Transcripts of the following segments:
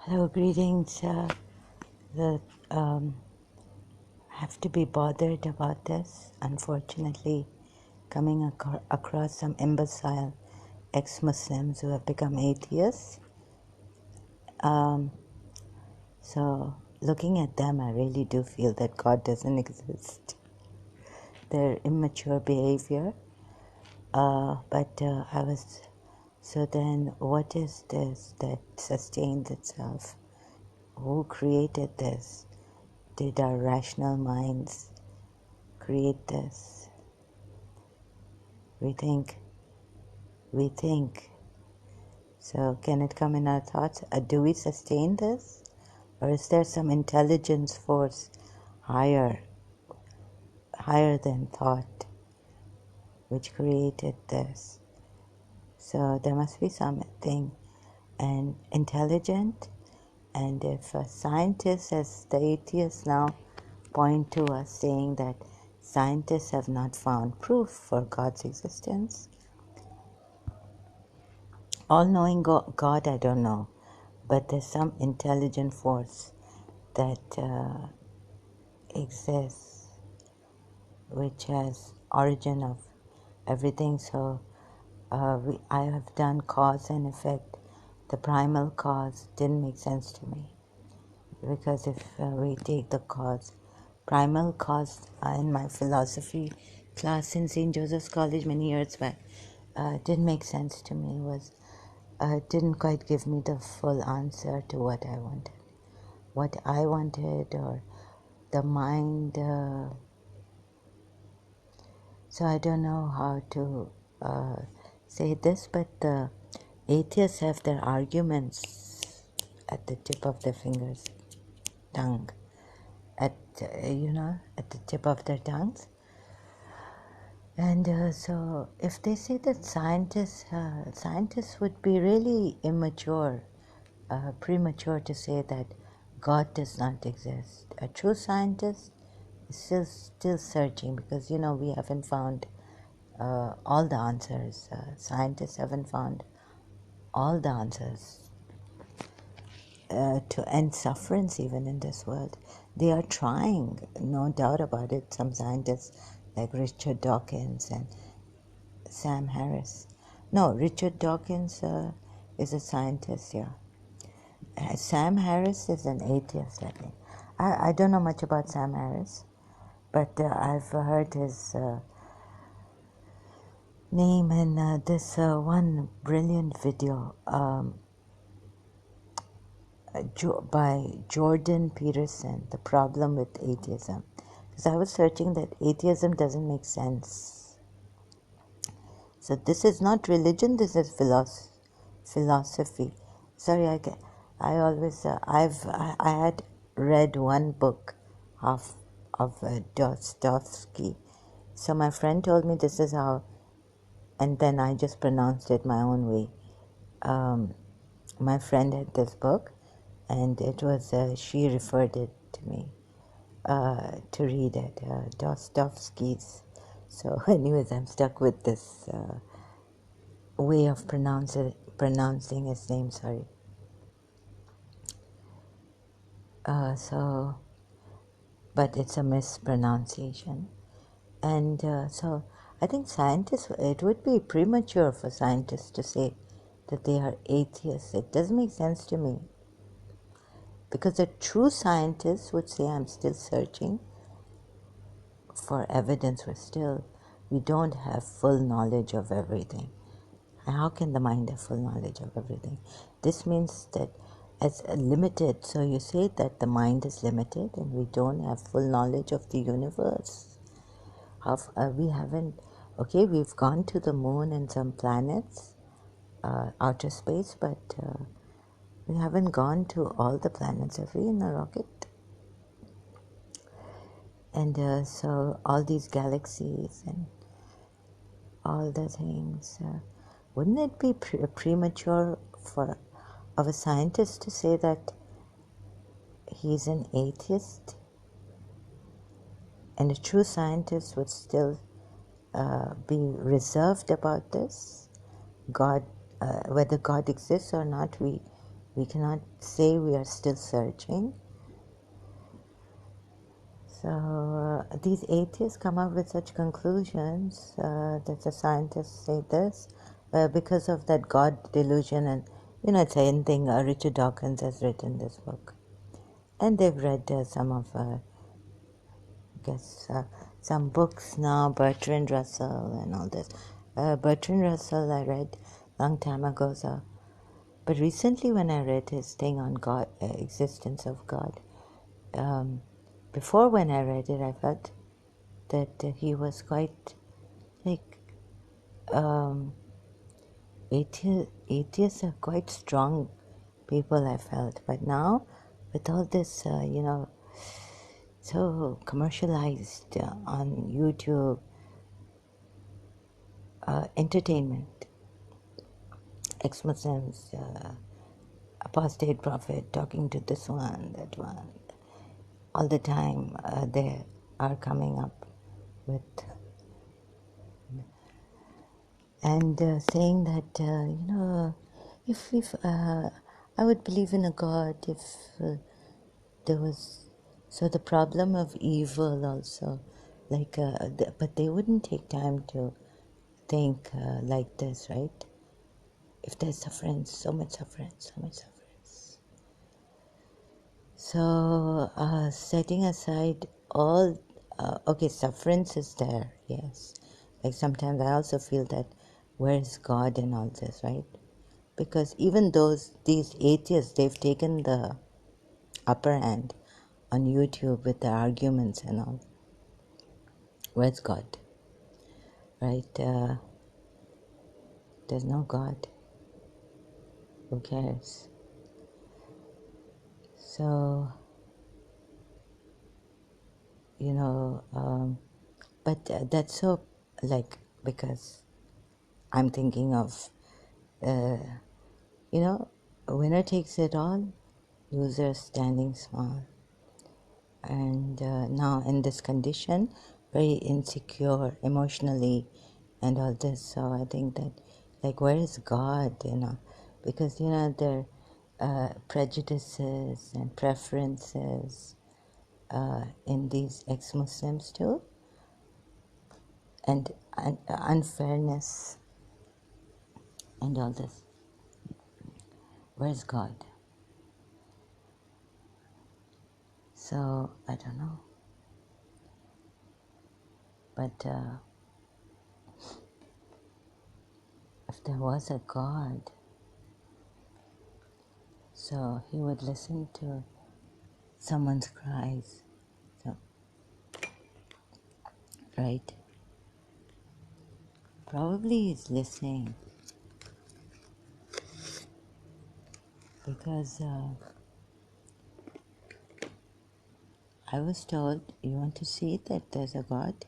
Hello, greetings. The have to be bothered about this. Unfortunately, coming across some imbecile ex-Muslims who have become atheists. So, looking at them, I really do feel that God doesn't exist. Their immature behavior. But I was. So then, what is this that sustains itself? Who created this? Did our rational minds create this? We think. So can it come in our thoughts? Do we sustain this? Or is there some intelligence force higher than thought which created this? So there must be something and intelligent. And if scientists, as the atheists now point to us, saying that scientists have not found proof for God's existence, all-knowing God, I don't know, but there's some intelligent force that exists, which has origin of everything. So I have done cause and effect. The primal cause didn't make sense to me, because if we take the cause, primal cause in my philosophy class in St. Joseph's College many years back, didn't make sense to me. Didn't quite give me the full answer to what I wanted. Or the mind. So I don't know how to say this, but the atheists have their arguments at the tip of their fingers, tongue, at the tip of their tongues. And so if they say that scientists would be really immature, premature to say that God does not exist. A true scientist is still searching, because we haven't found all the answers. Scientists haven't found all the answers to end sufferance even in this world. They are trying, no doubt about it. Some scientists like Richard Dawkins and Sam Harris. No, Richard Dawkins is a scientist, yeah. Sam Harris is an atheist, I think. I don't know much about Sam Harris, but I've heard his name in this one brilliant video by Jordan Peterson, The Problem with Atheism. Because I was searching that atheism doesn't make sense. So this is not religion, this is philosophy. Sorry, I had read one book of Dostoevsky. So my friend told me this is how, and then I just pronounced it my own way. My friend had this book, and it was she referred it to me to read it, Dostoevsky's. So anyways, I'm stuck with this way of pronouncing his name, sorry. But it's a mispronunciation. And so I think it would be premature for scientists to say that they are atheists. It doesn't make sense to me. Because a true scientist would say, I'm still searching for evidence. We don't have full knowledge of everything. How can the mind have full knowledge of everything? This means that as limited, so you say that the mind is limited and we don't have full knowledge of the universe. We've gone to the moon and some planets, outer space, but we haven't gone to all the planets, have we, in a rocket? And so all these galaxies and all the things, wouldn't it be premature of a scientist to say that he's an atheist? And a true scientist would still be reserved about this. God, whether God exists or not, we We cannot say we are still searching. So these atheists come up with such conclusions that the scientists say this because of that God delusion, and it's the same thing. Richard Dawkins has written this book, and they've read some of, some books now. Bertrand Russell and all this. Bertrand Russell I read a long time ago. So, but recently when I read his thing on God, existence of God. Before when I read it, I felt that he was quite like atheists are quite strong people, I felt. But now, with all this, so commercialized on YouTube, entertainment, ex-Muslims, apostate prophet talking to this one, that one, all the time they are coming up with and saying that if I would believe in a God if there was the problem of evil also, like but they wouldn't take time to think like this, right? If there's suffering, so much suffering, so setting aside all sufferance is there, yes. Like sometimes I also feel that where is God in all this, right? Because even these atheists, they've taken the upper hand on YouTube with their arguments and all. Where's God? Right? There's no God. Who cares? So, but that's so, like, because I'm thinking of, winner takes it all, loser standing small. And now in this condition, very insecure emotionally and all this. So I think that, like, where is God, because, there are prejudices and preferences in these ex-Muslims too, and unfairness and all this. Where's God? So, I don't know. But if there was a God, so he would listen to someone's cries. So, right? Probably he's listening. Because I was told, you want to see that there's a God?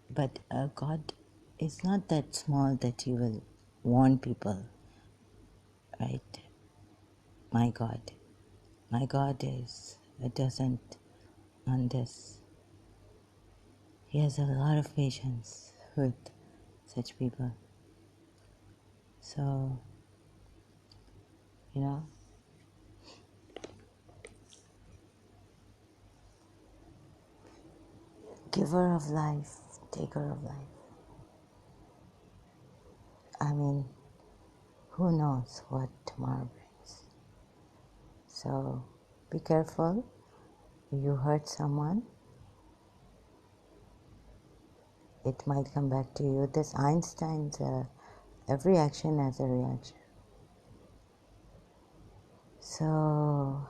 But God is not that small that he will warn people, right? My God it doesn't on this. He has a lot of patience with such people. So, giver of life, taker of life. I mean, who knows what tomorrow brings? So, be careful. You hurt someone, it might come back to you. This Einstein's, every action has a reaction. So,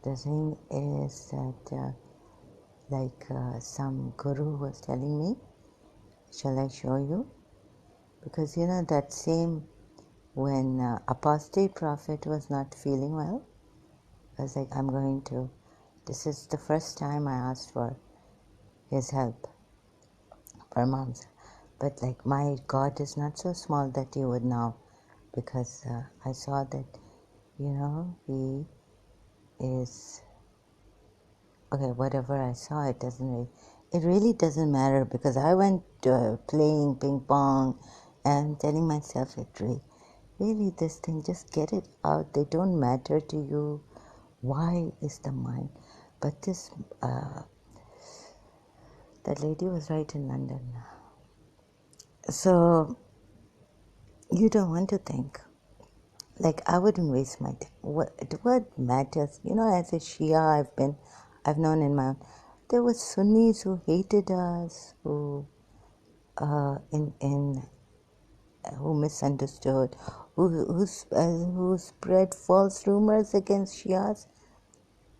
the thing is that, some guru was telling me, shall I show you? Because that same, when apostate prophet was not feeling well, I was like, this is the first time I asked for his help for moms. But like, my God is not so small that he would now, because I saw that, he is, okay, whatever I saw, it really doesn't matter, because I went playing ping pong and telling myself really this thing, just get it out. They don't matter to you. Why is the mind? But this, that lady was right in London. So you don't want to think. Like, I wouldn't waste my time. What matters? You know, as a Shia, I've known in my own, there were Sunnis who hated us, who who misunderstood, who spread false rumors against Shias.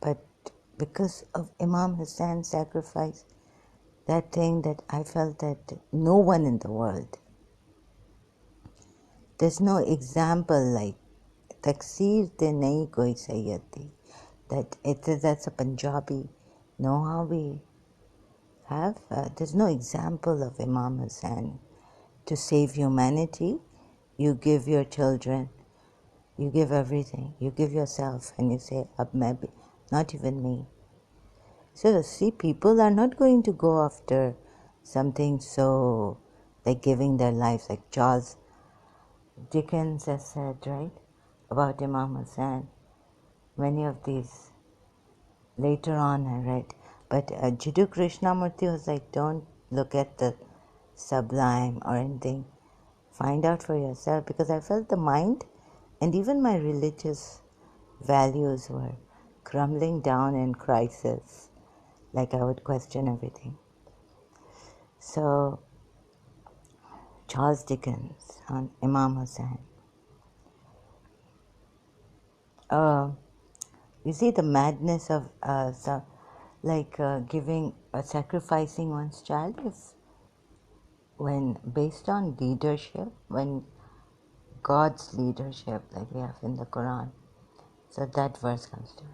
But because of Imam Hussein's sacrifice, that thing that I felt that no one in the world, there's no example like Taksir te nahi koi Sayyid thi. That's a Punjabi. Know how we have? There's no example of Imam Hussain to save humanity. You give your children, you give everything, you give yourself, and you say, Ab main bhi, not even me. So, see, people are not going to go after something so, like giving their lives, like Charles Dickens has said, right, about Imam Hussain. Many of these, later on I read, but Jiddu Krishnamurti was like, don't look at the sublime or anything. Find out for yourself, because I felt the mind and even my religious values were crumbling down in crisis. Like I would question everything. So, Charles Dickens on Imam Hussain. You see the madness of sacrificing one's child is when based on leadership, when God's leadership, like we have in the Quran. So that verse comes to me.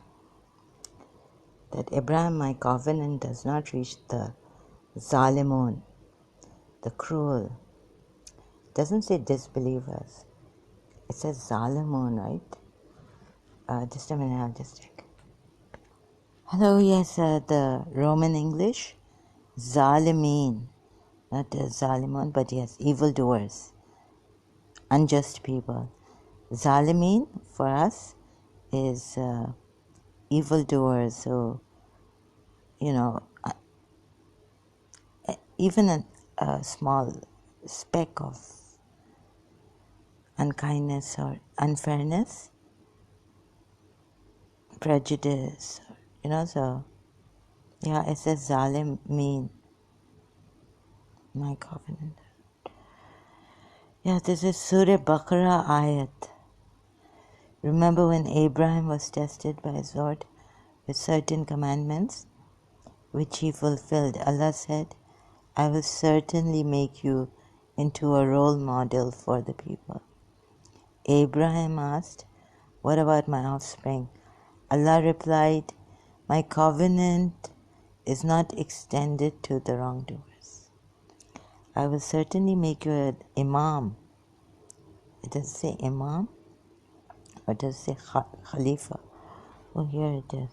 That Abraham, my covenant, does not reach the Zalimun, the cruel. It doesn't say disbelievers. It says Zalimun, right? Just a minute, I'll just check. Hello, yes, the Roman English, Zalimin, not Zalimun, but yes, evildoers, unjust people. Zalimin for us is evildoers, so, you know, even a small speck of unkindness or unfairness, prejudice, so, yeah, it says Zalim mean, my covenant. Yeah, this is Surah Baqarah ayat. Remember when Abraham was tested by his Lord with certain commandments, which he fulfilled. Allah said, I will certainly make you into a role model for the people. Abraham asked, what about my offspring? Allah replied, my covenant is not extended to the wrongdoers. I will certainly make you an imam. It does say imam, or does it say khalifa? Oh, here it is.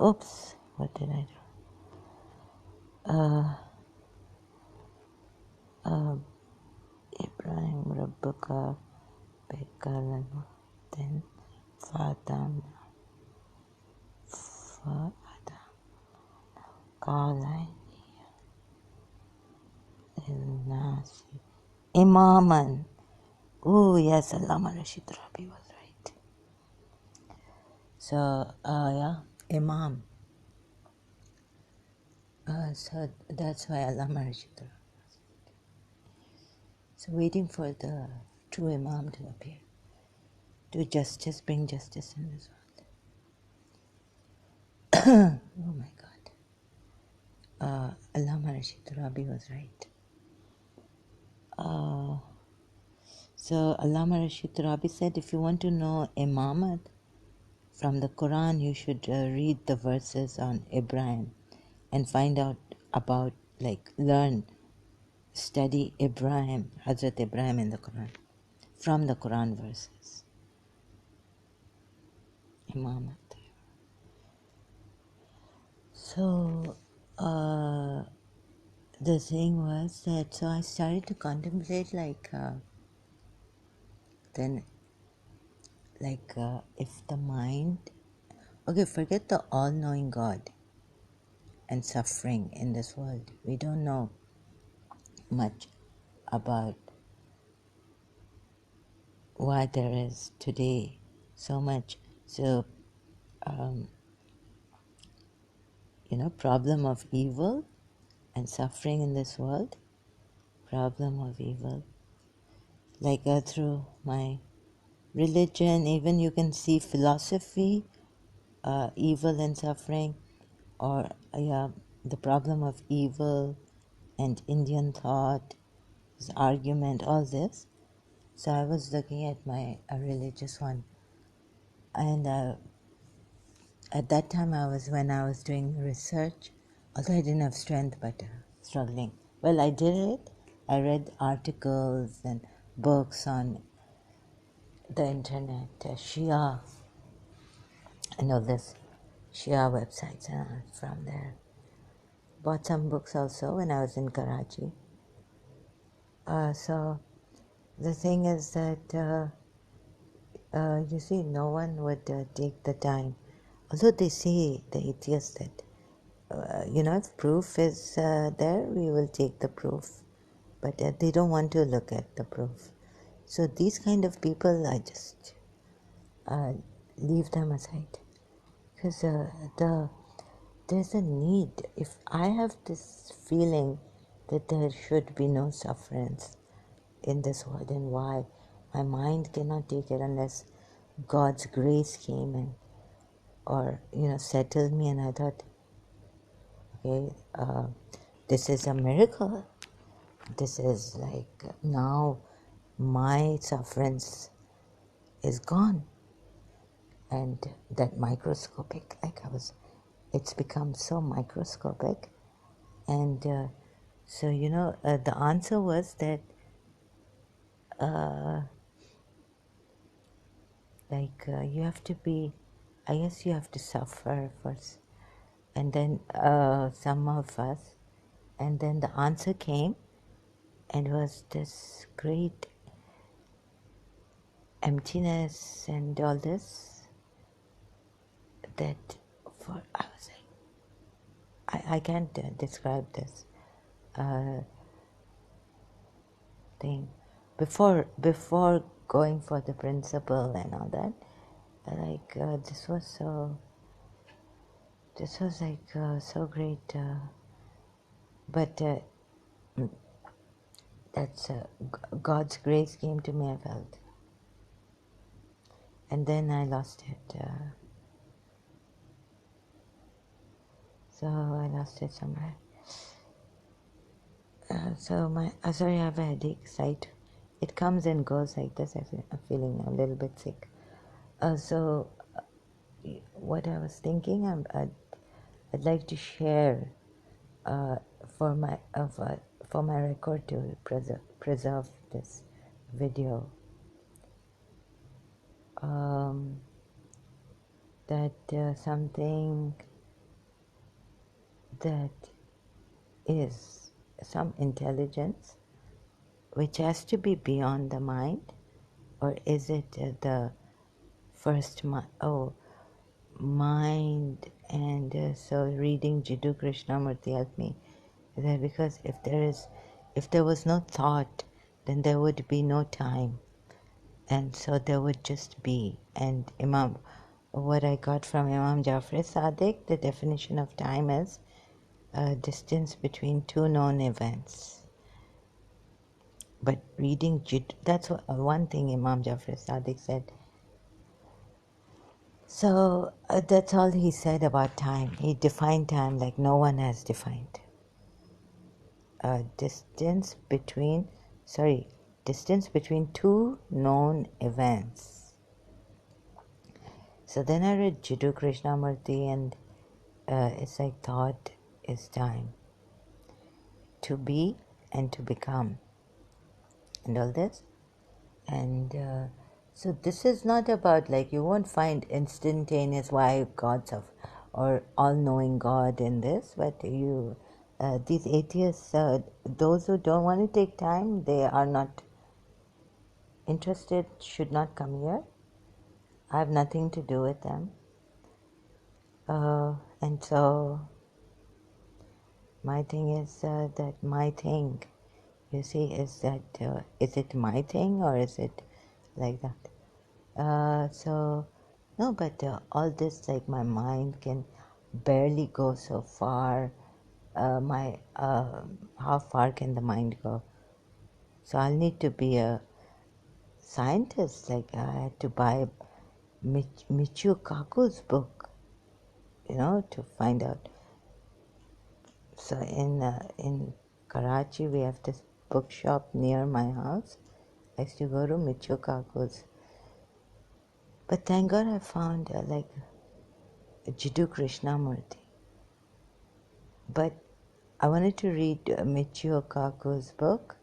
Oops, what did I do? Ibrahim Rabbuka Bekalana, then Fatam Qala Nasi Imaman. Oh, yes, Allama Rashid Rabi was right. So, yeah, Imam. So that's why Allama Rashid Rabi was right. So, waiting for the true Imam to appear, to bring justice in this world. Oh my God. Allama Rashid Rabi was right. So Allama Rashid Rabi said, if you want to know Imamat from the Quran, you should read the verses on Ibrahim and find out about, study Ibrahim, Hazrat Ibrahim in the Quran, from the Quran verses. Imamat. So, the thing was that, so I started to contemplate, then if the mind, okay, forget the all-knowing God and suffering in this world. We don't know much about why there is today so much. So, problem of evil and suffering in this world, problem of evil. Through my religion, even you can see philosophy, evil and suffering, or the problem of evil and Indian thought, this argument, all this. So I was looking at my religious one, and at that time when I was doing research, although I didn't have strength, but struggling. Well, I did it. I read articles and books on the internet, Shia, and all this Shia websites from there. Bought some books also when I was in Karachi. So the thing is that you see, no one would take the time. Although they say, the atheists, that if proof is there, we will take the proof. But they don't want to look at the proof. So these kind of people, I just leave them aside. Because there's a need. If I have this feeling that there should be no sufferance in this world, and why my mind cannot take it unless God's grace came and or settled me, and I thought, okay, this is a miracle. This is now my sufferance is gone, and that microscopic, it's become so microscopic, and so the answer was that you have to be, I guess you have to suffer first, and then some of us, and then the answer came, and was this great emptiness and all this, that I was like, I can't describe this thing. Before going for the principle and all that, this was so great, but that's God's grace came to me, I felt, and then I lost it. So I lost it somewhere. Sorry, I have a headache. Sight, it comes and goes like this. I'm feeling a little bit sick. What I was thinking, I'd like to share for my record to preserve this video. That something that is some intelligence which has to be beyond the mind, or is it the first mind? And so reading Jiddu Krishnamurti helped me that, because if there was no thought, then there would be no time, and so there would just be. And what I got from Imam Jafar Sadiq, the definition of time is a distance between two known events. But reading that's one thing Imam Jafar Sadiq said. So that's all he said about time. He defined time like no one has defined. Distance between two known events. So then I read Jiddu Krishnamurti, and it's like thought is time. To be and to become, and all this. And so this is not about, you won't find instantaneous why gods or all-knowing God in this, but these atheists, those who don't want to take time, they are not interested should not come here. I have nothing to do with them. And so my thing is that my thing, you see, is that is it my thing or is it like that? So no, but all this, like my mind can barely go so far. How far can the mind go? So I'll need to be a scientist. Like I had to buy Michio Kaku's book, to find out. So in Karachi, we have this bookshop near my house. I used to go to Michio Kaku's. But thank God I found like Jiddu Krishnamurti. But I wanted to read Michio Kaku's book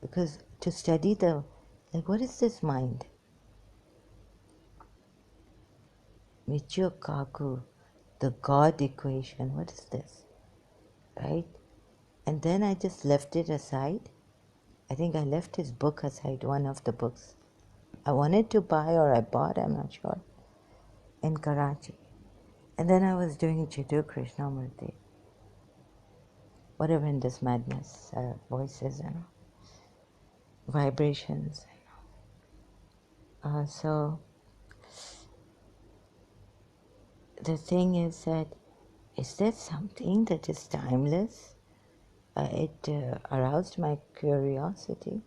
because to study what is this mind? Michio Kaku, the God equation, what is this? Right? And then I just left it aside. I think I left his book aside, one of the books I wanted to buy or I bought, I'm not sure, in Karachi. And then I was doing Jiddu Krishnamurti, whatever in this madness, voices and vibrations. So the thing is that, is there something that is timeless? It aroused my curiosity,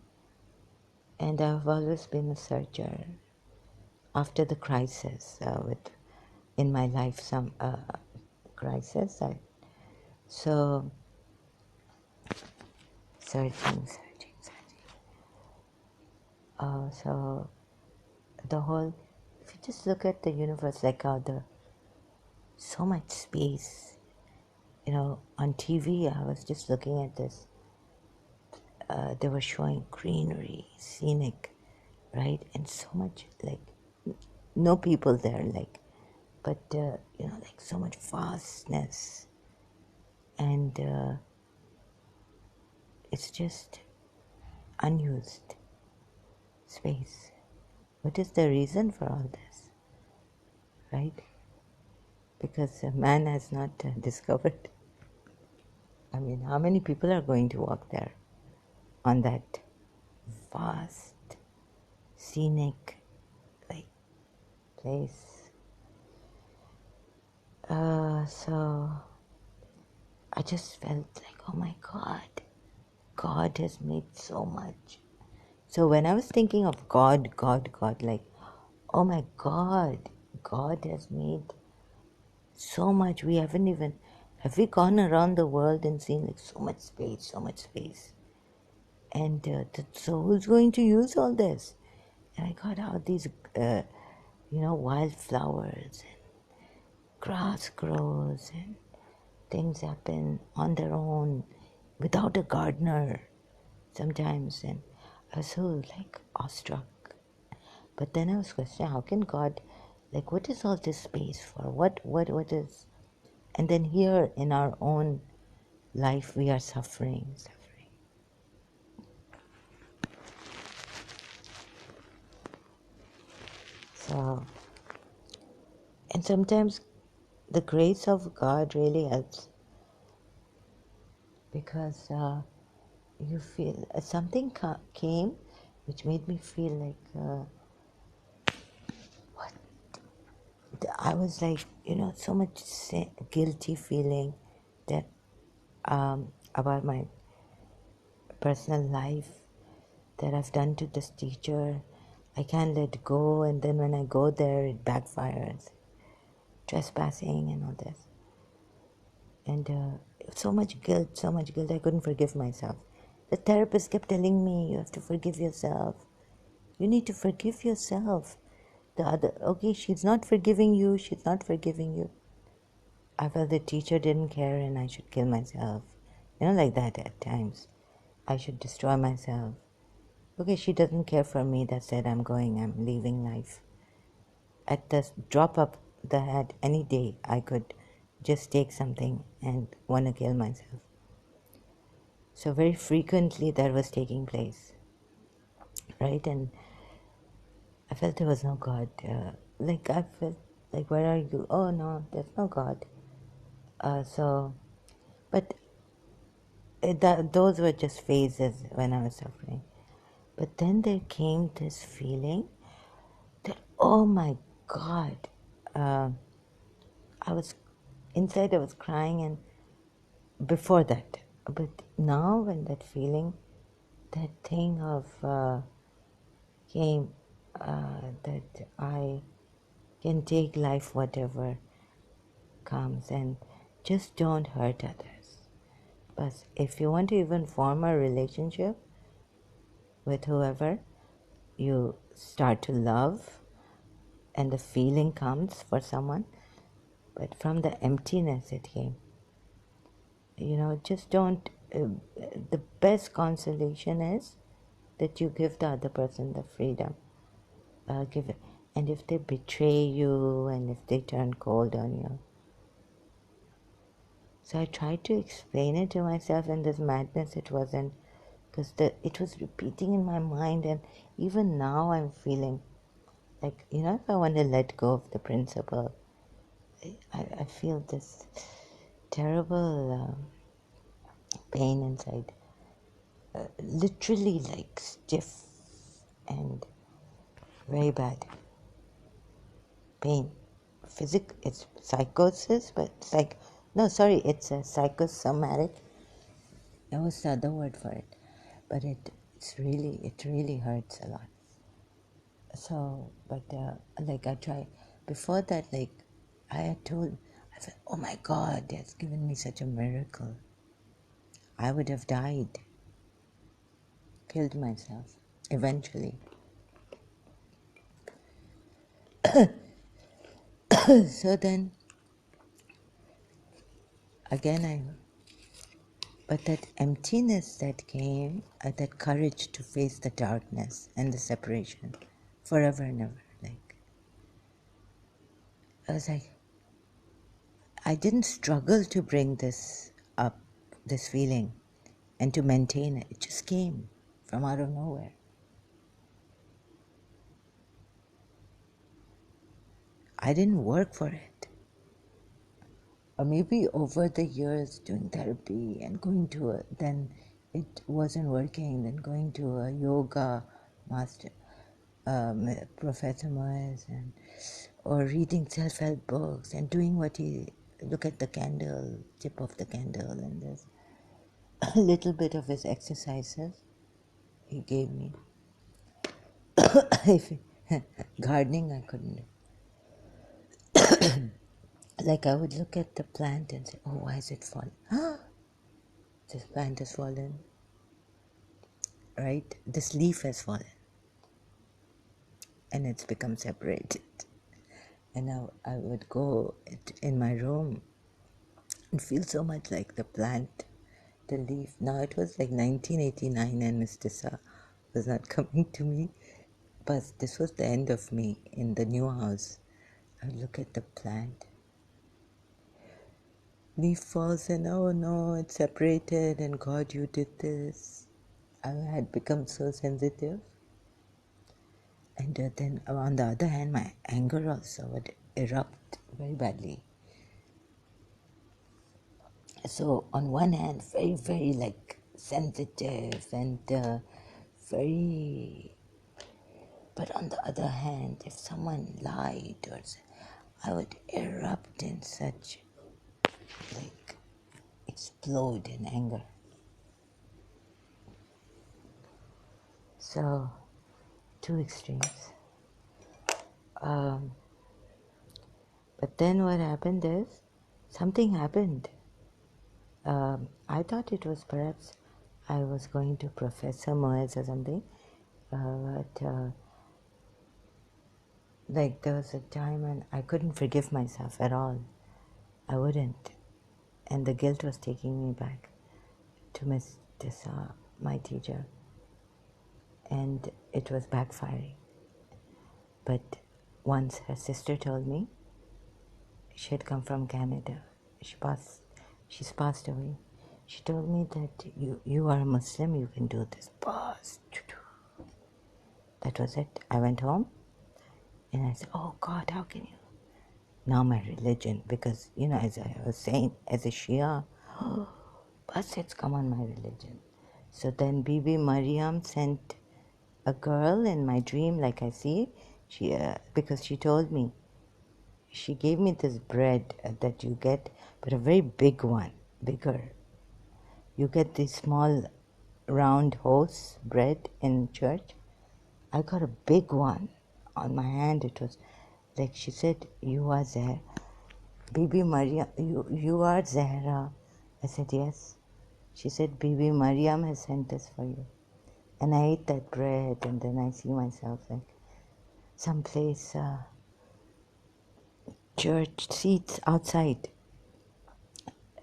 and I've always been a searcher. After the crisis, in my life, some crisis, so searching. So the whole, if you just look at the universe, like how so much space, on TV, I was just looking at this. They were showing greenery, scenic, right, and so much like no people there, like, but like so much vastness, and it's just unused space. What is the reason for all this, right? Because man has not discovered. I mean, how many people are going to walk there on that vast, scenic, like, place? So I just felt like, oh my God, God has made so much. So when I was thinking of God, like, oh my God, God has made so much. We haven't even, have we gone around the world and seen like so much space? And so who's going to use all this? And I got out these, wildflowers and grass grows and things happen on their own without a gardener sometimes. And I was so like awestruck. But then I was questioning, how can God, like, what is all this space for? What is? And then here in our own life, we are suffering. So, and sometimes the grace of God really helps, because you feel something came which made me feel like what I was like, so much guilty feeling that about my personal life that I've done to this teacher. I can't let go, and then when I go there, it backfires. Trespassing and all this. And so much guilt, I couldn't forgive myself. The therapist kept telling me, you have to forgive yourself. You need to forgive yourself. The other, okay, she's not forgiving you. I felt the teacher didn't care and I should kill myself. Like that at times. I should destroy myself. Okay, she doesn't care for me. That's it. I'm leaving life. At the drop of the hat, any day, I could just take something and want to kill myself. So very frequently that was taking place. right? And I felt there was no God. Like I felt like, where are you? Oh no, there's no God. But those were just phases when I was suffering. But then there came this feeling that, oh my God, uh, I was inside. I was crying, and before that, but now when that feeling, that thing of came, that I can take life whatever comes, and just don't hurt others. But if you want to even form a relationship with whoever, you start to love, and the feeling comes for someone, but from the emptiness it came. Just don't. The best consolation is that you give the other person the freedom. Give it. And if they betray you and if they turn cold on you. So I tried to explain it to myself, and this madness, it wasn't, because it was repeating in my mind, and even now I'm feeling like, if I want to let go of the principle, I feel this terrible pain inside, literally like stiff and very bad pain. It's psychosis, but no, sorry, it's a psychosomatic. That was the other word for it, but it really hurts a lot. So, but like I try before that, like I said, oh my God, that's given me such a miracle. I would have died, killed myself eventually. So then, again, but that emptiness that came, that courage to face the darkness and the separation forever and ever. Like, I was like, I didn't struggle to bring this up, this feeling, and to maintain it. It just came from out of nowhere. I didn't work for it. Or maybe over the years doing therapy and going to then it wasn't working, then going to a yoga master, Professor Moyes, or reading self-help books and doing what he, look at the candle, tip of the candle, and there's a little bit of his exercises he gave me. Gardening I couldn't do. Like I would look at the plant and say, oh, why is it falling? This plant has fallen, right? This leaf has fallen and it's become separated. And now I would go in my room and feel so much like the plant, the leaf. Now it was like 1989 and Mr. Sa was not coming to me. But this was the end of me in the new house. I would look at the plant. Leaf falls and oh no, it's separated and God, you did this. I had become so sensitive. And then on the other hand, my anger also would erupt very badly. So on one hand, very, very like sensitive and very, but on the other hand, if someone lied or I would erupt in such, like, explode in anger. So, two extremes. But then what happened is, something happened. I thought it was perhaps I was going to Professor Moyes or something, but like there was a time when I couldn't forgive myself at all. I wouldn't. And the guilt was taking me back to Miss Tessa, my teacher. And it was backfiring. But once her sister told me, she had come from Canada. She's passed away. She told me that you are a Muslim, you can do this. Pause. that was it. I went home and I said, oh God, how can you? Now my religion, because, as I was saying, as a Shia, bus it's come on my religion. So then Bibi Mariam sent a girl in my dream, like I see, because she told me, she gave me this bread that you get, but a very big one, bigger. You get this small round horse bread in church. I got a big one on my hand. It was like she said, you are there. Bibi Mariam, you are Zahra. I said, yes. She said, Bibi Mariam has sent this for you. And I ate that bread, and then I see myself like someplace, church seats outside.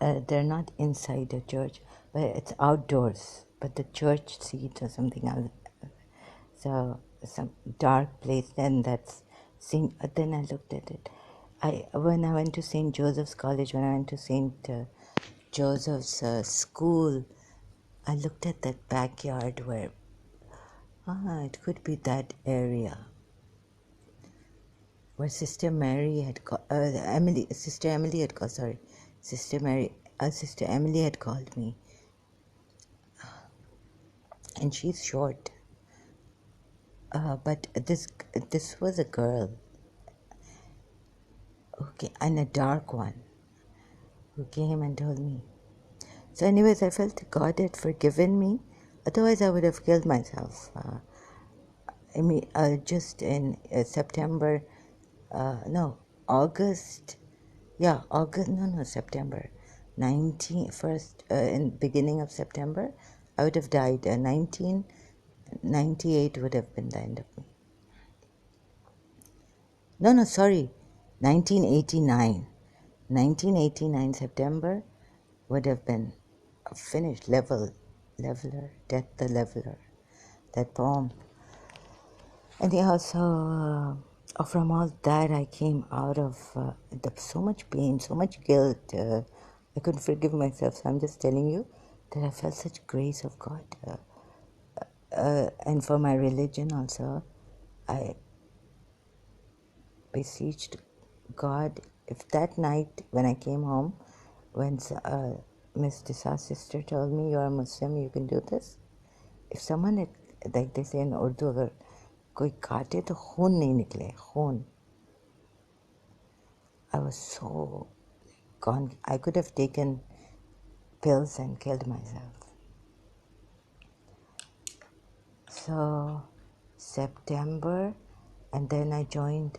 They're not inside a church, but it's outdoors. But the church seats or something else. So some dark place. Then that's Saint. Then I looked at it. When I went to St. Joseph's College, when I went to St. Joseph's school, I looked at that backyard where it could be that area where Sister Emily had called me, and she's short. But this was a girl, and a dark one, who came and told me. So, anyways, I felt God had forgiven me. Otherwise, I would have killed myself. Just in September, August. Yeah, August. No, September. In beginning of September, I would have died. 1998 would have been the end of me. No, sorry, 1989. 1989 September would have been a finished leveler, Death the Leveler, that poem. Anyhow, so from all that I came out of so much pain, so much guilt. I couldn't forgive myself, so I'm just telling you that I felt such grace of God. And for my religion also, I beseeched God, if that night when I came home, when Miss Tissa's sister told me, you're a Muslim, you can do this. If someone had, like they say in Urdu, अगर कोई काटे तो खून नहीं निकले, खून. I was so gone. I could have taken pills and killed myself. So September, and then I joined,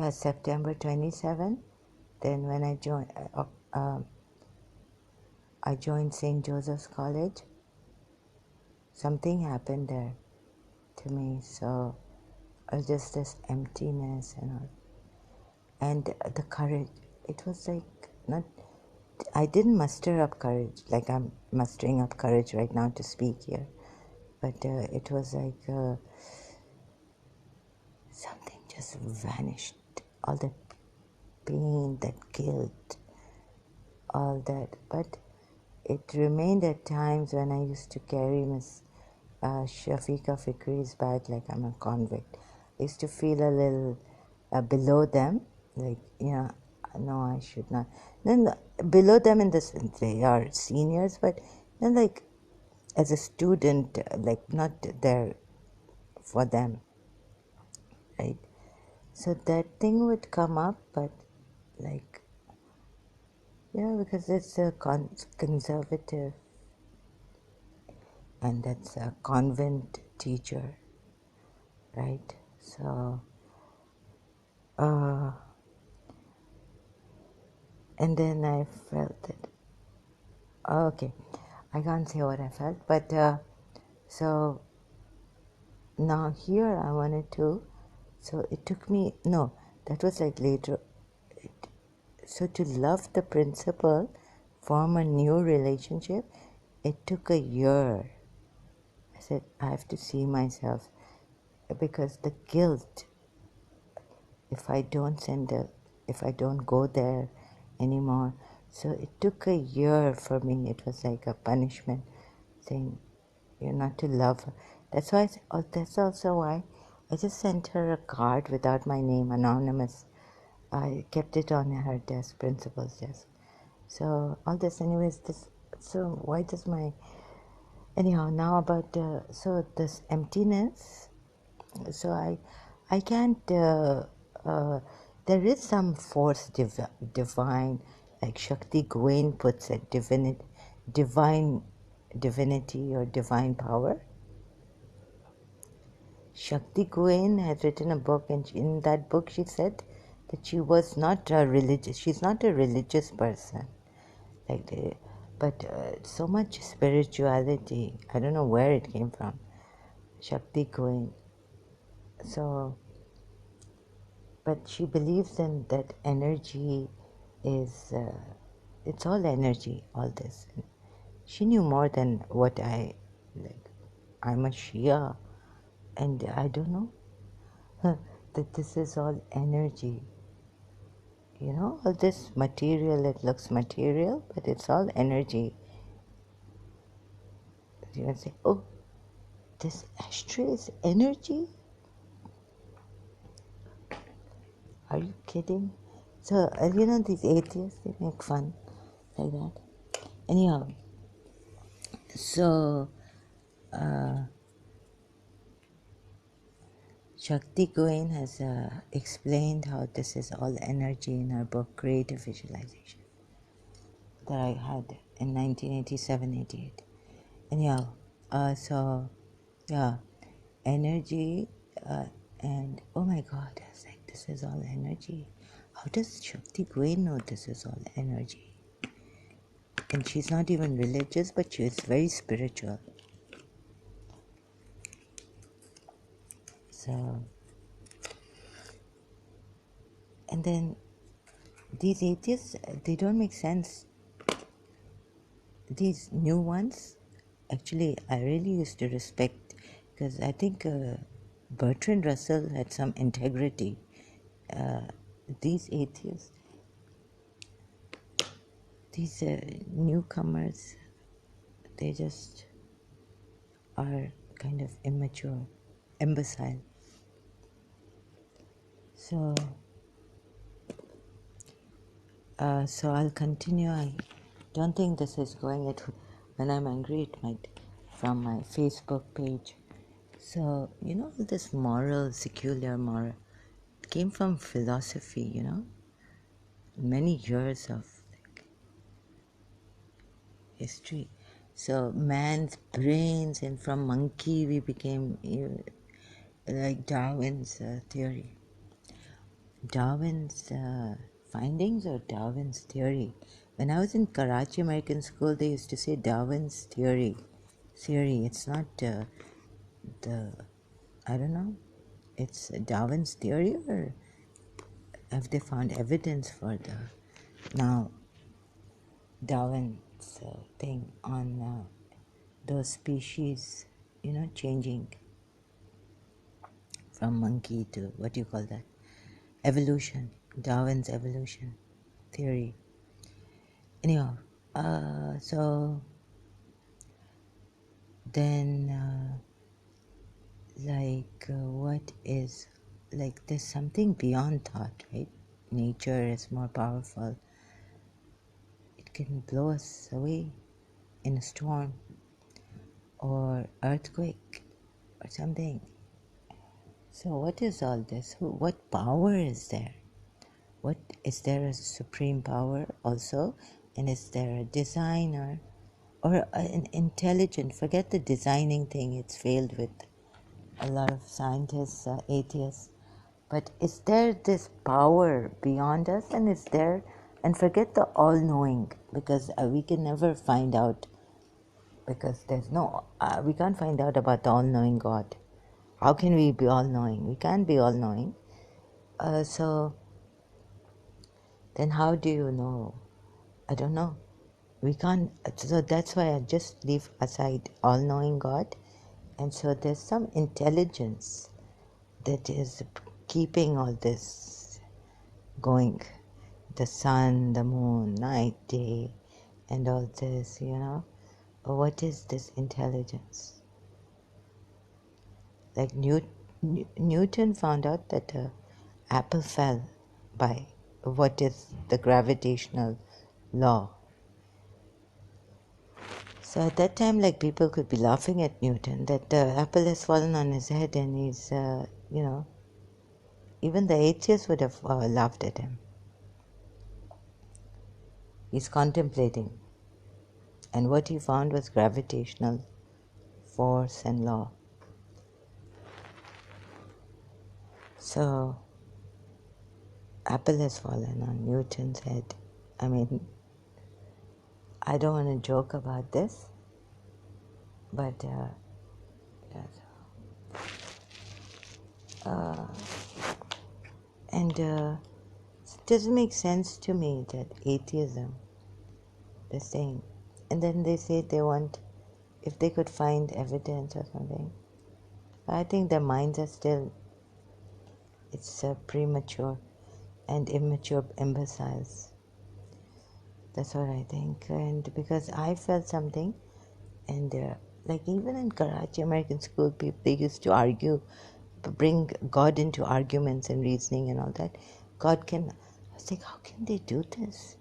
September 27. Then when I joined St. Joseph's College, something happened there to me. So it was just this emptiness and all. And the courage, it was like I didn't muster up courage like I'm mustering up courage right now to speak here. But it was like something just vanished. All that pain, that guilt, all that. But it remained at times when I used to carry Miss Shafiqa Fikri's bag like I'm a convict. I used to feel a little below them, like, no, I should not. Then below them in the sense they are seniors, but then like as a student, like not there for them, right? So that thing would come up, but like, because it's a conservative, and that's a convent teacher, right? So, and then I felt it. Okay, I can't say what I felt, but so now here I wanted to, so it took me, no, that was like later. So to love the principle, form a new relationship, it took a year. I said, I have to see myself, because the guilt, if I don't go there anymore. So it took a year for me. It was like a punishment, saying you're not to love her. That's also why I just sent her a card without my name, anonymous. I kept it on her desk, principal's desk. So all this, anyways, this. So why does my anyhow now about so this emptiness? So I can't. There is some force divine, like Shakti Gawain puts it, divine divinity or divine power. Shakti Gawain has written a book, and in that book she said that she was not a religious. She's not a religious person, but so much spirituality. I don't know where it came from. Shakti Gawain. So, but she believes in that energy is. It's all energy. All this. She knew more than what I like. I'm a Shia, and I don't know that this is all energy. You know, all this material, it looks material, but it's all energy. You can say, oh, this ashtray is energy? Are you kidding? So, you know, these atheists, they make fun like that. Anyhow, so Shakti Gawain has explained how this is all energy in her book, Creative Visualization, that I had in 1987-88. Anyhow, so yeah, energy, and oh my God, I was like, this is all energy. How does Shakti Gawain know this is all energy? And she's not even religious, but she is very spiritual. So, and then these atheists, they don't make sense. These new ones, actually, I really used to respect, because I think Bertrand Russell had some integrity. These atheists, these newcomers, they just are kind of immature, imbecile. So, so I'll continue. I don't think this is going. When I'm angry, it might from my Facebook page. So you know, this moral, secular moral, it came from philosophy. You know, many years of history. So man's brains, and from monkey we became like Darwin's theory. Darwin's findings or Darwin's theory. When I was in Karachi American School, they used to say Darwin's theory. It's not the, I don't know, it's Darwin's theory, or have they found evidence for the, now, Darwin's thing on those species, you know, changing from monkey to, what do you call that? Evolution. Darwin's evolution theory. Anyhow, so then what is, like, there's something beyond thought, right? Nature is more powerful. It can blow us away in a storm or earthquake or something. So what is all this? What power is there? What is there a supreme power also? And is there a designer or an intelligent? Forget the designing thing, it's failed with a lot of scientists, atheists. But is there this power beyond us, and is there, and forget the all-knowing, because we can never find out, because there's no, we can't find out about the all-knowing God. How can we be all-knowing? We can't be all-knowing. So then how do you know? I don't know. We can't, so that's why I just leave aside all-knowing God. And so there's some intelligence that is keeping all this going. The sun, the moon, night, day, and all this, you know. What is this intelligence? Like Newton found out that apple fell by what is the gravitational law. So at that time, like, people could be laughing at Newton that the apple has fallen on his head, and he's, even the atheists would have laughed at him. He's contemplating, and what he found was gravitational force and law. So, apple has fallen on Newton's head. I mean, I don't want to joke about this, but it doesn't make sense to me that atheism, they're saying, and then they say they want, if they could find evidence or something. I think their minds are still, it's premature and immature imbeciles. That's what I think. And because I felt something, and like even in Karachi American school, people, they used to argue, bring God into arguments and reasoning and all that. God can, I was like, how can they do this?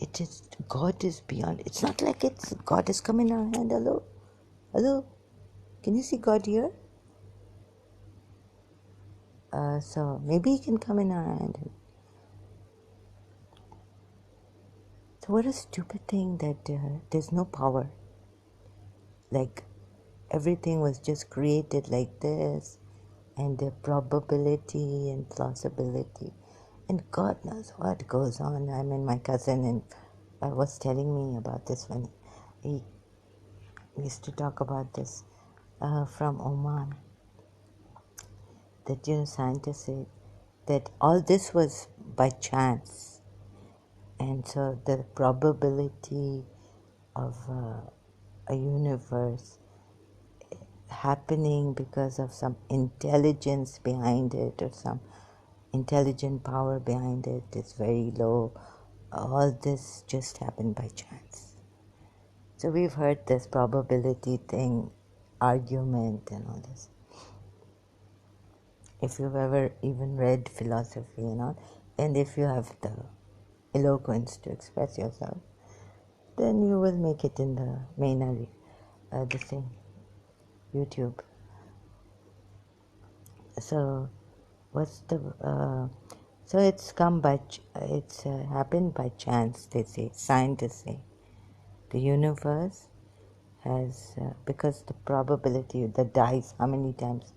It is, God is beyond, it's not like it's, God has come in our hand. Hello, can you see God here? So maybe he can come in our hand. So what a stupid thing that there's no power. Like, everything was just created like this, and the probability and plausibility, and God knows what goes on. I mean, my cousin and was telling me about this when he used to talk about this from Oman, that scientists say that all this was by chance, and so the probability of a universe happening because of some intelligence behind it, or some intelligent power behind it, is very low. All this just happened by chance. So we've heard this probability thing, argument and all this. If you've ever even read philosophy and all, and if you have the eloquence to express yourself, then you will make it in the main area, the thing, YouTube. So what's the so it's come by it's happened by chance, they say, scientists say. The universe has because the probability, the dice, how many times,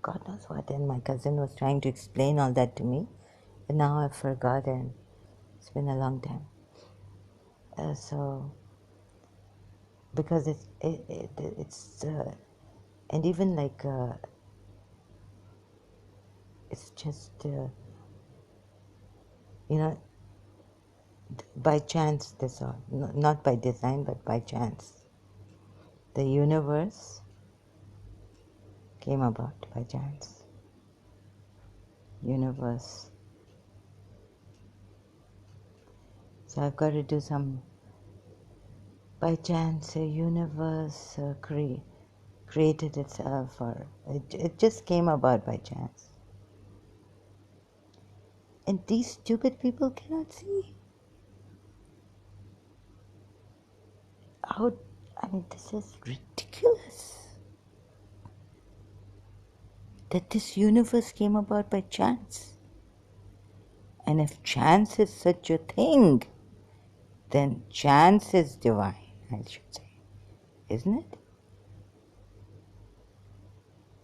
God knows what. And my cousin was trying to explain all that to me, and now I've forgotten. It's been a long time. So because it's and even like it's just by chance, this all, not by design, but by chance. The universe came about by chance. Universe. So I've got to do some, by chance, a universe created itself, or it just came about by chance. And these stupid people cannot see. How, I mean, this is ridiculous. That this universe came about by chance. And if chance is such a thing, then chance is divine, I should say. Isn't it?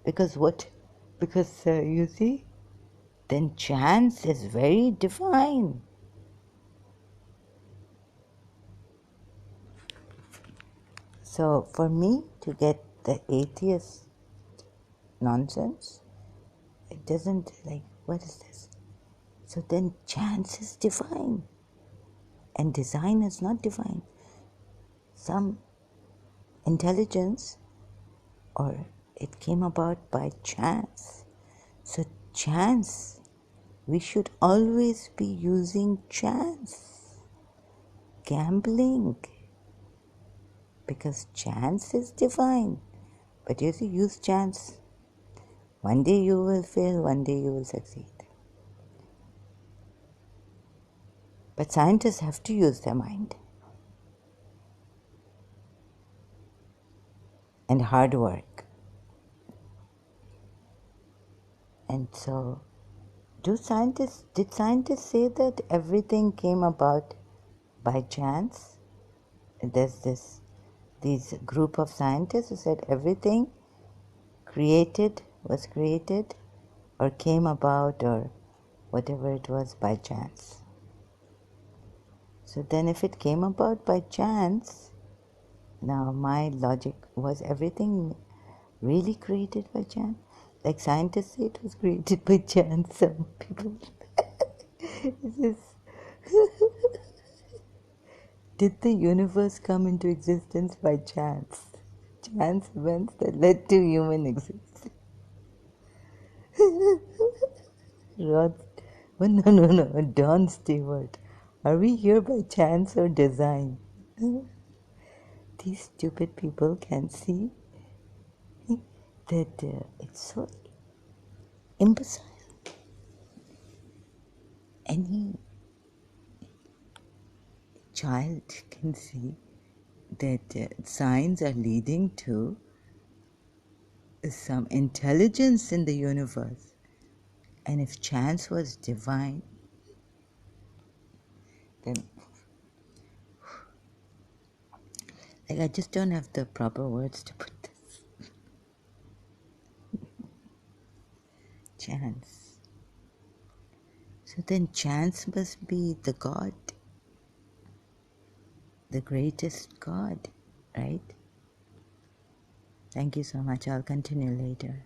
Because what? Because you see, then chance is very divine. So for me to get the atheist nonsense, it doesn't, like, what is this? So then chance is divine, and design is not divine. Some intelligence, or it came about by chance. So chance, we should always be using chance. Gambling, because chance is divine. But you see, use chance One day you will fail, one day you will succeed. But scientists have to use their mind and hard work. And so, did scientists say that everything came about by chance? There's these group of scientists who said everything was created or came about or whatever it was by chance. So then if it came about by chance, now my logic, was everything really created by chance? Like scientists say it was created by chance. Some people did the universe come into existence by chance? Chance events that led to human existence. Rod, oh, no, Don Stewart. Are we here by chance or design? These stupid people can see that it's so imbecile. Any child can see that signs are leading to some intelligence in the universe. And if chance was divine, then like I just don't have the proper words to put this. Chance. So then chance must be the God, the greatest God, right? Thank you so much. I'll continue later.